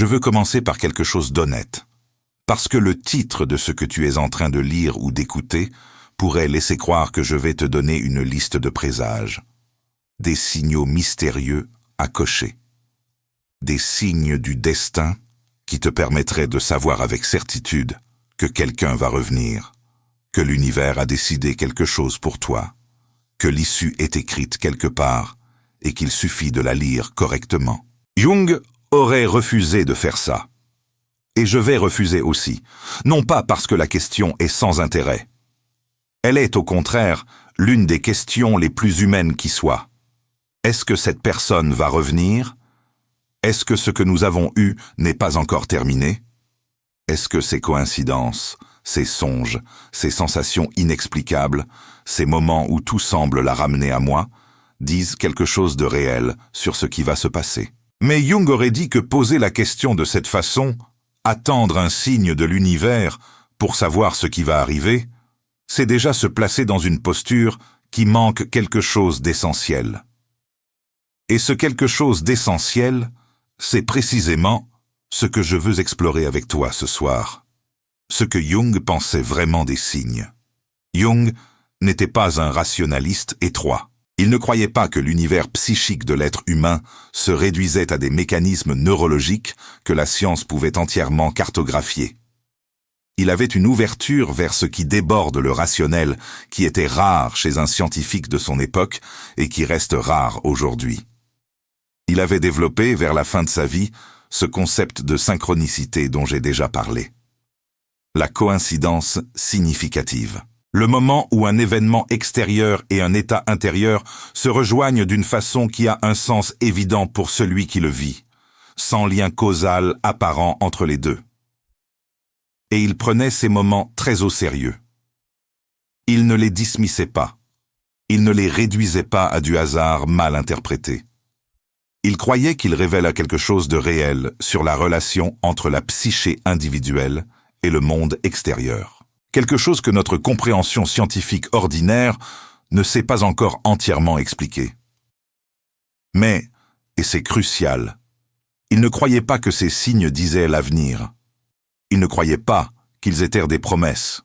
Je veux commencer par quelque chose d'honnête. Parce que le titre de ce que tu es en train de lire ou d'écouter pourrait laisser croire que je vais te donner une liste de présages. Des signaux mystérieux à cocher. Des signes du destin qui te permettraient de savoir avec certitude que quelqu'un va revenir, que l'univers a décidé quelque chose pour toi, que l'issue est écrite quelque part et qu'il suffit de la lire correctement. Jung aurait refusé de faire ça. Et je vais refuser aussi, non pas parce que la question est sans intérêt. Elle est au contraire l'une des questions les plus humaines qui soient. Est-ce que cette personne va revenir? Est-ce que ce que nous avons eu n'est pas encore terminé? Est-ce que ces coïncidences, ces songes, ces sensations inexplicables, ces moments où tout semble la ramener à moi, disent quelque chose de réel sur ce qui va se passer? Mais Jung aurait dit que poser la question de cette façon, attendre un signe de l'univers pour savoir ce qui va arriver, c'est déjà se placer dans une posture qui manque quelque chose d'essentiel. Et ce quelque chose d'essentiel, c'est précisément ce que je veux explorer avec toi ce soir. Ce que Jung pensait vraiment des signes. Jung n'était pas un rationaliste étroit. Il ne croyait pas que l'univers psychique de l'être humain se réduisait à des mécanismes neurologiques que la science pouvait entièrement cartographier. Il avait une ouverture vers ce qui déborde le rationnel, qui était rare chez un scientifique de son époque et qui reste rare aujourd'hui. Il avait développé, vers la fin de sa vie, ce concept de synchronicité dont j'ai déjà parlé. La coïncidence significative. Le moment où un événement extérieur et un état intérieur se rejoignent d'une façon qui a un sens évident pour celui qui le vit, sans lien causal apparent entre les deux. Et il prenait ces moments très au sérieux. Il ne les dismissait pas. Il ne les réduisait pas à du hasard mal interprété. Il croyait qu'il révèle quelque chose de réel sur la relation entre la psyché individuelle et le monde extérieur. Quelque chose que notre compréhension scientifique ordinaire ne sait pas encore entièrement expliquer. Mais, et c'est crucial, il ne croyait pas que ces signes disaient l'avenir. Il ne croyait pas qu'ils étaient des promesses.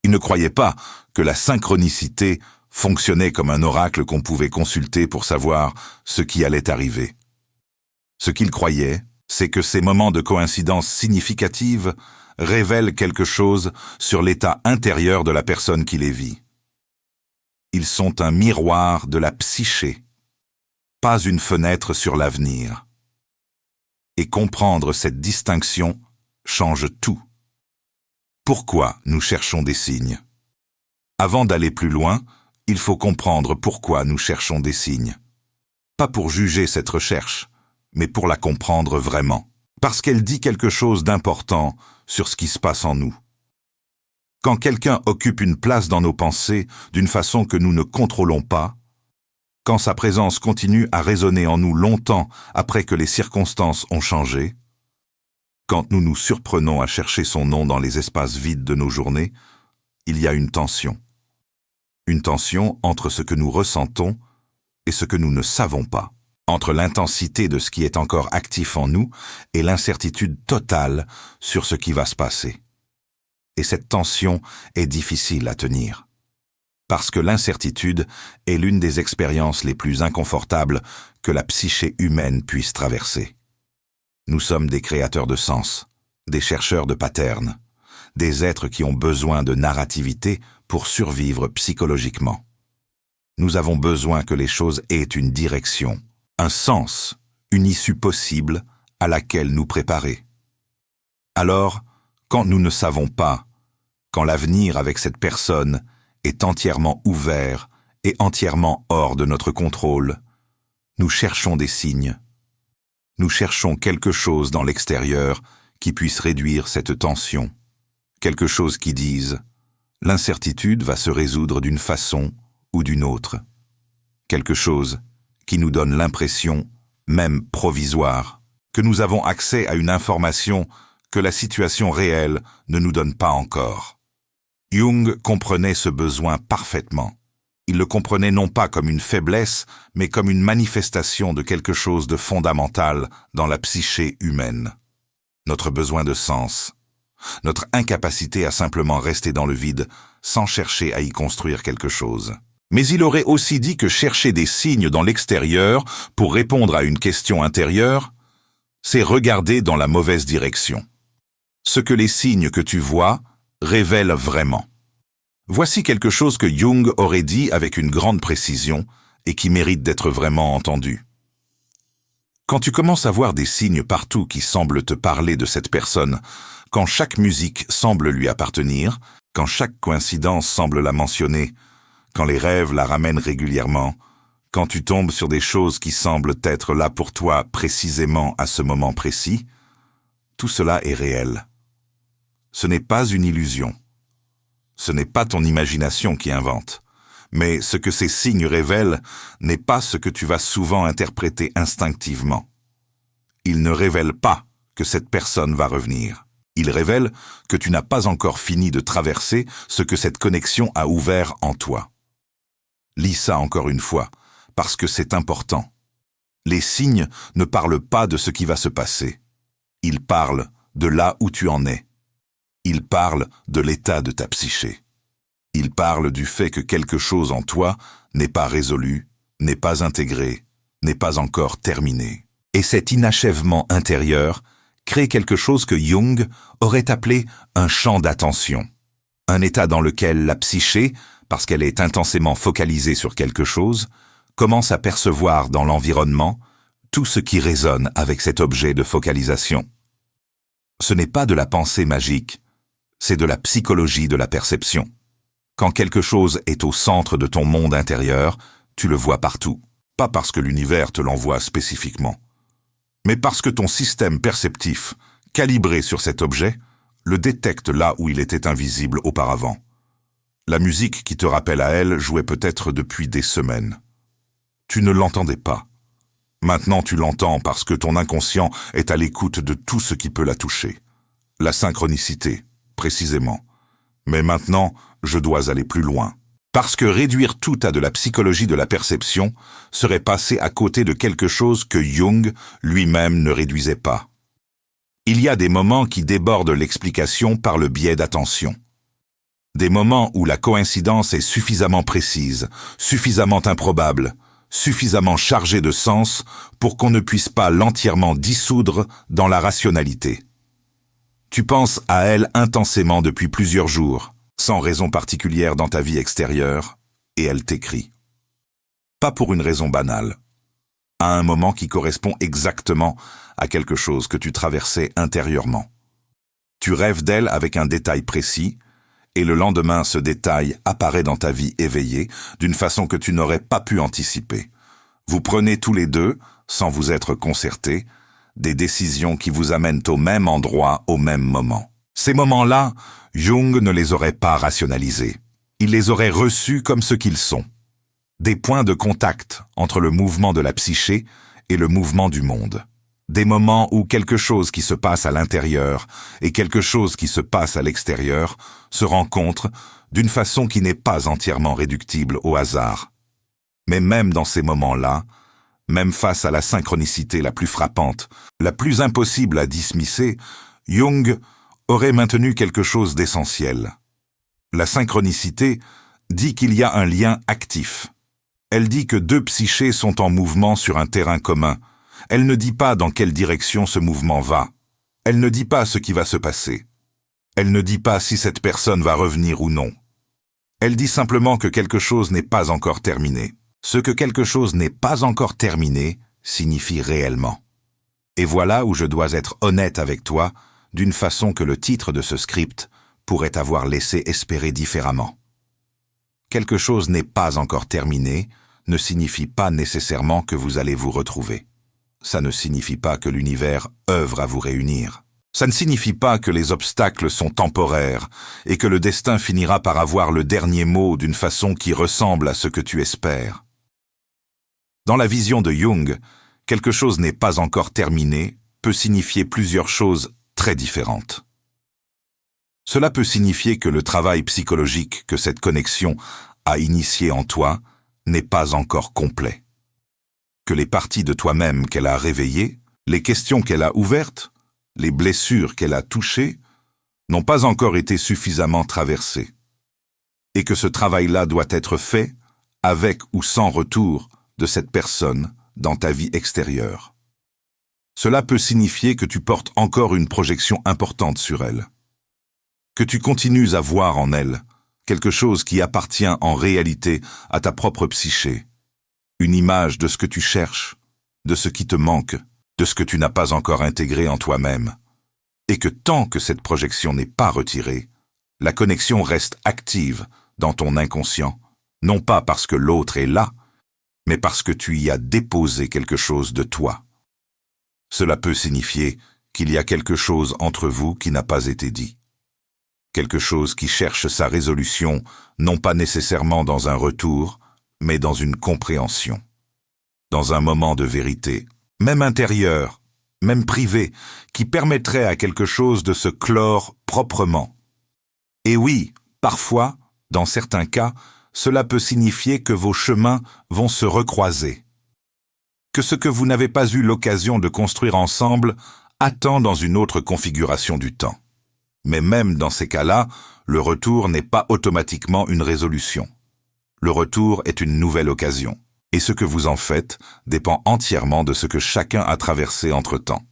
Il ne croyait pas que la synchronicité fonctionnait comme un oracle qu'on pouvait consulter pour savoir ce qui allait arriver. Ce qu'il croyait, c'est que ces moments de coïncidence significative révèlent quelque chose sur l'état intérieur de la personne qui les vit. Ils sont un miroir de la psyché, pas une fenêtre sur l'avenir. Et comprendre cette distinction change tout. Pourquoi nous cherchons des signes? Avant d'aller plus loin, il faut comprendre pourquoi nous cherchons des signes. Pas pour juger cette recherche, mais pour la comprendre vraiment. Parce qu'elle dit quelque chose d'important sur ce qui se passe en nous. Quand quelqu'un occupe une place dans nos pensées d'une façon que nous ne contrôlons pas, quand sa présence continue à résonner en nous longtemps après que les circonstances ont changé, quand nous nous surprenons à chercher son nom dans les espaces vides de nos journées, il y a une tension. Une tension entre ce que nous ressentons et ce que nous ne savons pas. Entre l'intensité de ce qui est encore actif en nous et l'incertitude totale sur ce qui va se passer. Et cette tension est difficile à tenir. Parce que l'incertitude est l'une des expériences les plus inconfortables que la psyché humaine puisse traverser. Nous sommes des créateurs de sens, des chercheurs de patterns, des êtres qui ont besoin de narrativité pour survivre psychologiquement. Nous avons besoin que les choses aient une direction, un sens, une issue possible à laquelle nous préparer. Alors, quand nous ne savons pas, quand l'avenir avec cette personne est entièrement ouvert et entièrement hors de notre contrôle, nous cherchons des signes. Nous cherchons quelque chose dans l'extérieur qui puisse réduire cette tension, quelque chose qui dise « l'incertitude va se résoudre d'une façon ou d'une autre », quelque chose qui nous donne l'impression, même provisoire, que nous avons accès à une information que la situation réelle ne nous donne pas encore. Jung comprenait ce besoin parfaitement. Il le comprenait non pas comme une faiblesse, mais comme une manifestation de quelque chose de fondamental dans la psyché humaine. notre besoin de sens, notre incapacité à simplement rester dans le vide sans chercher à y construire quelque chose. Mais il aurait aussi dit que chercher des signes dans l'extérieur pour répondre à une question intérieure, c'est regarder dans la mauvaise direction. Ce que les signes que tu vois révèlent vraiment. Voici quelque chose que Jung aurait dit avec une grande précision et qui mérite d'être vraiment entendu. Quand tu commences à voir des signes partout qui semblent te parler de cette personne, quand chaque musique semble lui appartenir, quand chaque coïncidence semble la mentionner, quand les rêves la ramènent régulièrement, quand tu tombes sur des choses qui semblent être là pour toi précisément à ce moment précis, tout cela est réel. Ce n'est pas une illusion. Ce n'est pas ton imagination qui invente. Mais ce que ces signes révèlent n'est pas ce que tu vas souvent interpréter instinctivement. Ils ne révèlent pas que cette personne va revenir. Ils révèlent que tu n'as pas encore fini de traverser ce que cette connexion a ouvert en toi. Lis ça encore une fois, parce que c'est important. Les signes ne parlent pas de ce qui va se passer. Ils parlent de là où tu en es. Ils parlent de l'état de ta psyché. Ils parlent du fait que quelque chose en toi n'est pas résolu, n'est pas intégré, n'est pas encore terminé. Et cet inachèvement intérieur crée quelque chose que Jung aurait appelé un champ d'attention. Un état dans lequel la psyché, parce qu'elle est intensément focalisée sur quelque chose, commence à percevoir dans l'environnement tout ce qui résonne avec cet objet de focalisation. Ce n'est pas de la pensée magique, c'est de la psychologie de la perception. Quand quelque chose est au centre de ton monde intérieur, tu le vois partout. Pas parce que l'univers te l'envoie spécifiquement, mais parce que ton système perceptif, calibré sur cet objet, le détecte là où il était invisible auparavant. La musique qui te rappelle à elle jouait peut-être depuis des semaines. Tu ne l'entendais pas. Maintenant tu l'entends parce que ton inconscient est à l'écoute de tout ce qui peut la toucher. La synchronicité, précisément. Mais maintenant, je dois aller plus loin. Parce que réduire tout à de la psychologie de la perception serait passer à côté de quelque chose que Jung lui-même ne réduisait pas. Il y a des moments qui débordent l'explication par le biais d'attention. Des moments où la coïncidence est suffisamment précise, suffisamment improbable, suffisamment chargée de sens pour qu'on ne puisse pas l'entièrement dissoudre dans la rationalité. Tu penses à elle intensément depuis plusieurs jours, sans raison particulière dans ta vie extérieure, et elle t'écrit. Pas pour une raison banale, à un moment qui correspond exactement à quelque chose que tu traversais intérieurement. Tu rêves d'elle avec un détail précis, et le lendemain ce détail apparaît dans ta vie éveillée d'une façon que tu n'aurais pas pu anticiper. Vous prenez tous les deux, sans vous être concertés, des décisions qui vous amènent au même endroit au même moment. Ces moments-là, Jung ne les aurait pas rationalisés. Il les aurait reçus comme ce qu'ils sont. Des points de contact entre le mouvement de la psyché et le mouvement du monde. Des moments où quelque chose qui se passe à l'intérieur et quelque chose qui se passe à l'extérieur se rencontrent d'une façon qui n'est pas entièrement réductible au hasard. Mais même dans ces moments-là, même face à la synchronicité la plus frappante, la plus impossible à dismisser, Jung aurait maintenu quelque chose d'essentiel. La synchronicité dit qu'il y a un lien actif. Elle dit que deux psychés sont en mouvement sur un terrain commun. Elle ne dit pas dans quelle direction ce mouvement va. Elle ne dit pas ce qui va se passer. Elle ne dit pas si cette personne va revenir ou non. Elle dit simplement que quelque chose n'est pas encore terminé. Ce que quelque chose n'est pas encore terminé signifie réellement. Et voilà où je dois être honnête avec toi, d'une façon que le titre de ce script pourrait avoir laissé espérer différemment. Quelque chose n'est pas encore terminé ne signifie pas nécessairement que vous allez vous retrouver. Ça ne signifie pas que l'univers œuvre à vous réunir. Ça ne signifie pas que les obstacles sont temporaires et que le destin finira par avoir le dernier mot d'une façon qui ressemble à ce que tu espères. Dans la vision de Jung, quelque chose n'est pas encore terminé peut signifier plusieurs choses très différentes. Cela peut signifier que le travail psychologique que cette connexion a initié en toi n'est pas encore complet. Que les parties de toi-même qu'elle a réveillées, les questions qu'elle a ouvertes, les blessures qu'elle a touchées n'ont pas encore été suffisamment traversées, et que ce travail-là doit être fait avec ou sans retour de cette personne dans ta vie extérieure. Cela peut signifier que tu portes encore une projection importante sur elle, que tu continues à voir en elle quelque chose qui appartient en réalité à ta propre psyché, une image de ce que tu cherches, de ce qui te manque, de ce que tu n'as pas encore intégré en toi-même, et que tant que cette projection n'est pas retirée, la connexion reste active dans ton inconscient, non pas parce que l'autre est là, mais parce que tu y as déposé quelque chose de toi. Cela peut signifier qu'il y a quelque chose entre vous qui n'a pas été dit. Quelque chose qui cherche sa résolution, non pas nécessairement dans un retour, mais dans une compréhension. Dans un moment de vérité, même intérieur, même privé, qui permettrait à quelque chose de se clore proprement. Et oui, parfois, dans certains cas, cela peut signifier que vos chemins vont se recroiser. Que ce que vous n'avez pas eu l'occasion de construire ensemble attend dans une autre configuration du temps. Mais même dans ces cas-là, le retour n'est pas automatiquement une résolution. Le retour est une nouvelle occasion. Et ce que vous en faites dépend entièrement de ce que chacun a traversé entre-temps.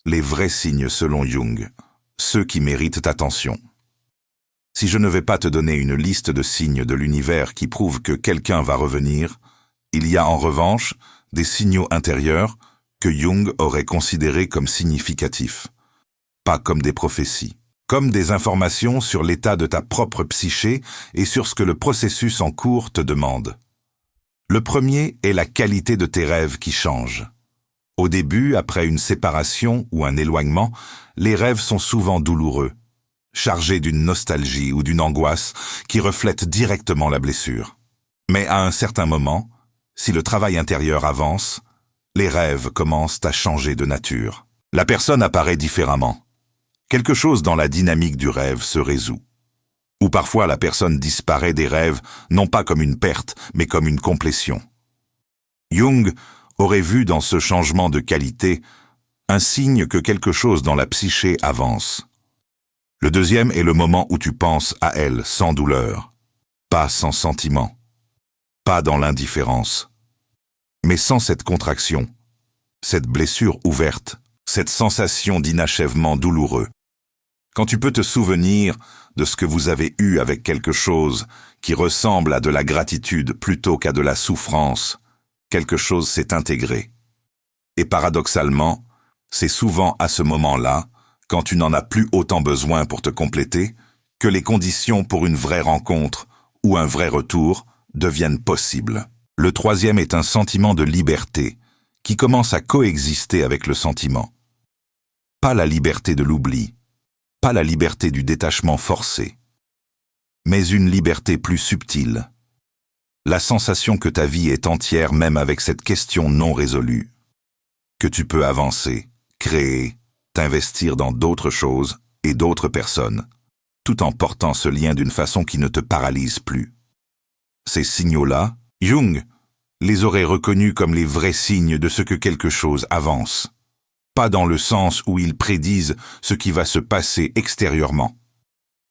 Les vrais signes selon Jung, ceux qui méritent attention. Si je ne vais pas te donner une liste de signes de l'univers qui prouvent que quelqu'un va revenir, il y a en revanche des signaux intérieurs que Jung aurait considérés comme significatifs, pas comme des prophéties, comme des informations sur l'état de ta propre psyché et sur ce que le processus en cours te demande. Le premier est la qualité de tes rêves qui change. Au début, après une séparation ou un éloignement, les rêves sont souvent douloureux, chargés d'une nostalgie ou d'une angoisse qui reflète directement la blessure. Mais à un certain moment, si le travail intérieur avance, les rêves commencent à changer de nature. La personne apparaît différemment. Quelque chose dans la dynamique du rêve se résout. Ou parfois la personne disparaît des rêves, non pas comme une perte, mais comme une complétion. Jung aurait vu dans ce changement de qualité un signe que quelque chose dans la psyché avance. Le deuxième est le moment où tu penses à elle sans douleur, pas sans sentiment, pas dans l'indifférence, mais sans cette contraction, cette blessure ouverte, cette sensation d'inachèvement douloureux. Quand tu peux te souvenir de ce que vous avez eu avec quelque chose qui ressemble à de la gratitude plutôt qu'à de la souffrance, quelque chose s'est intégré. Et paradoxalement, c'est souvent à ce moment-là, quand tu n'en as plus autant besoin pour te compléter, que les conditions pour une vraie rencontre ou un vrai retour deviennent possibles. Le troisième est un sentiment de liberté qui commence à coexister avec le sentiment. Pas la liberté de l'oubli, pas la liberté du détachement forcé, mais une liberté plus subtile. La sensation que ta vie est entière même avec cette question non résolue. Que tu peux avancer, créer, t'investir dans d'autres choses et d'autres personnes, tout en portant ce lien d'une façon qui ne te paralyse plus. Ces signaux-là, Jung les aurait reconnus comme les vrais signes de ce que quelque chose avance. Pas dans le sens où ils prédisent ce qui va se passer extérieurement.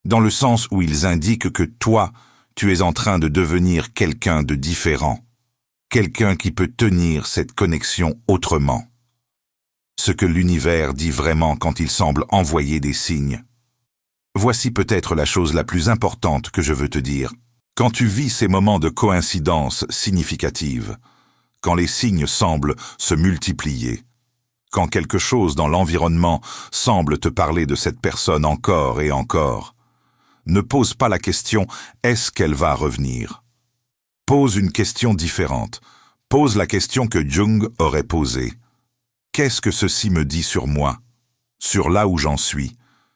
Dans le sens où ils indiquent que toi, tu es en train de devenir quelqu'un de différent. Quelqu'un qui peut tenir cette connexion autrement. Ce que l'univers dit vraiment quand il semble envoyer des signes. Voici peut-être la chose la plus importante que je veux te dire. Quand tu vis ces moments de coïncidence significative, quand les signes semblent se multiplier, quand quelque chose dans l'environnement semble te parler de cette personne encore et encore, ne pose pas la question « est-ce qu'elle va revenir ?» Pose une question différente. Pose la question que Jung aurait posée. Qu'est-ce que ceci me dit sur moi, sur là où j'en suis,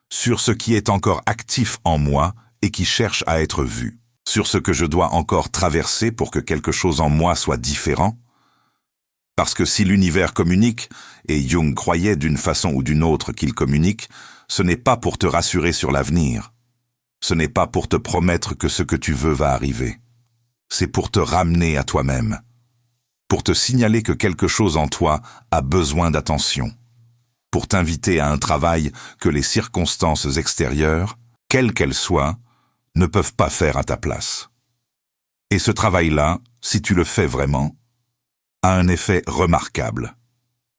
sur ce qui est encore actif en moi et qui cherche à être vu, sur ce que je dois encore traverser pour que quelque chose en moi soit différent? Parce que si l'univers communique, et Jung croyait d'une façon ou d'une autre qu'il communique, ce n'est pas pour te rassurer sur l'avenir. Ce n'est pas pour te promettre que ce que tu veux va arriver. C'est pour te ramener à toi-même. Pour te signaler que quelque chose en toi a besoin d'attention. pour t'inviter à un travail que les circonstances extérieures, quelles qu'elles soient, ne peuvent pas faire à ta place. Et ce travail-là, si tu le fais vraiment, a un effet remarquable.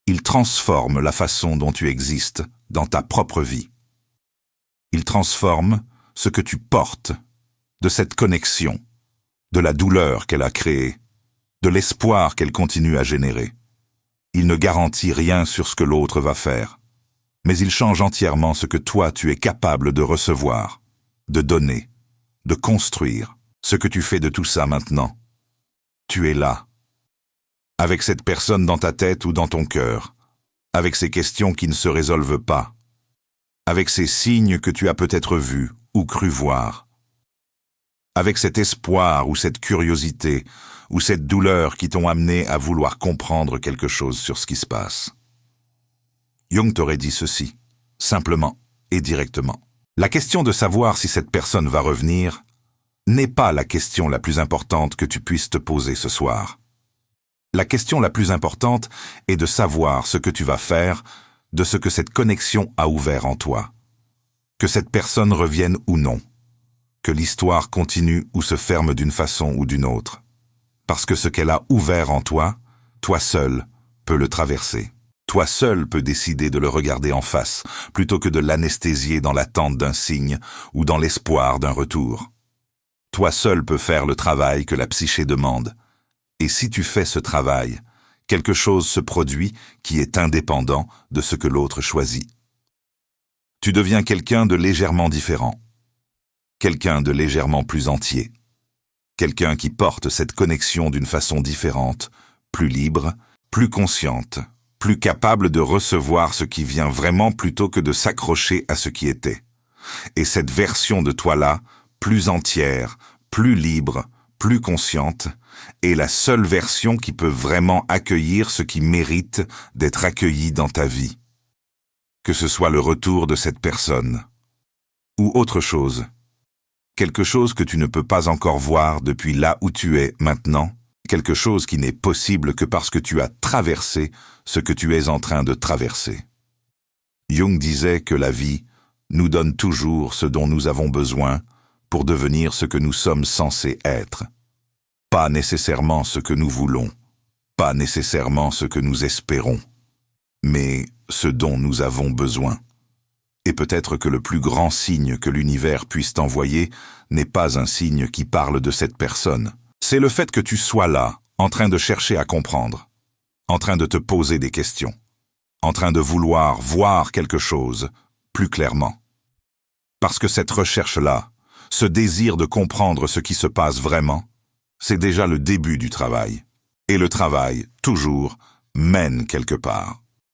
Il transforme la façon dont tu existes dans ta propre vie. Il transforme ce que tu portes de cette connexion, de la douleur qu'elle a créée, de l'espoir qu'elle continue à générer. Il ne garantit rien sur ce que l'autre va faire, mais il change entièrement ce que toi tu es capable de recevoir, de donner, de construire. Ce que tu fais de tout ça maintenant. Tu es là, avec cette personne dans ta tête ou dans ton cœur, avec ces questions qui ne se résolvent pas, avec ces signes que tu as peut-être vus ou cru voir, avec cet espoir ou cette curiosité ou cette douleur qui t'ont amené à vouloir comprendre quelque chose sur ce qui se passe. Jung t'aurait dit ceci, simplement et directement. La question de savoir si cette personne va revenir n'est pas la question la plus importante que tu puisses te poser ce soir. La question la plus importante est de savoir ce que tu vas faire de ce que cette connexion a ouvert en toi. Que cette personne revienne ou non. Que l'histoire continue ou se ferme d'une façon ou d'une autre. Parce que ce qu'elle a ouvert en toi, toi seul peux le traverser. Toi seul peux décider de le regarder en face, plutôt que de l'anesthésier dans l'attente d'un signe ou dans l'espoir d'un retour. Toi seul peux faire le travail que la psyché demande. Et si tu fais ce travail, quelque chose se produit qui est indépendant de ce que l'autre choisit. Tu deviens quelqu'un de légèrement différent. Quelqu'un de légèrement plus entier. Quelqu'un qui porte cette connexion d'une façon différente, plus libre, plus consciente, plus capable de recevoir ce qui vient vraiment plutôt que de s'accrocher à ce qui était. Et cette version de toi-là, plus entière, plus libre, plus consciente, est la seule version qui peut vraiment accueillir ce qui mérite d'être accueilli dans ta vie. Que ce soit le retour de cette personne, ou autre chose, quelque chose que tu ne peux pas encore voir depuis là où tu es maintenant, quelque chose qui n'est possible que parce que tu as traversé ce que tu es en train de traverser. Jung disait que la vie nous donne toujours ce dont nous avons besoin pour devenir ce que nous sommes censés être. Pas nécessairement ce que nous voulons, pas nécessairement ce que nous espérons, mais ce dont nous avons besoin. Et peut-être que le plus grand signe que l'univers puisse t'envoyer n'est pas un signe qui parle de cette personne. C'est le fait que tu sois là, en train de chercher à comprendre, en train de te poser des questions, en train de vouloir voir quelque chose plus clairement. Parce que cette recherche-là, ce désir de comprendre ce qui se passe vraiment, c'est déjà le début du travail. Et le travail, toujours, mène quelque part.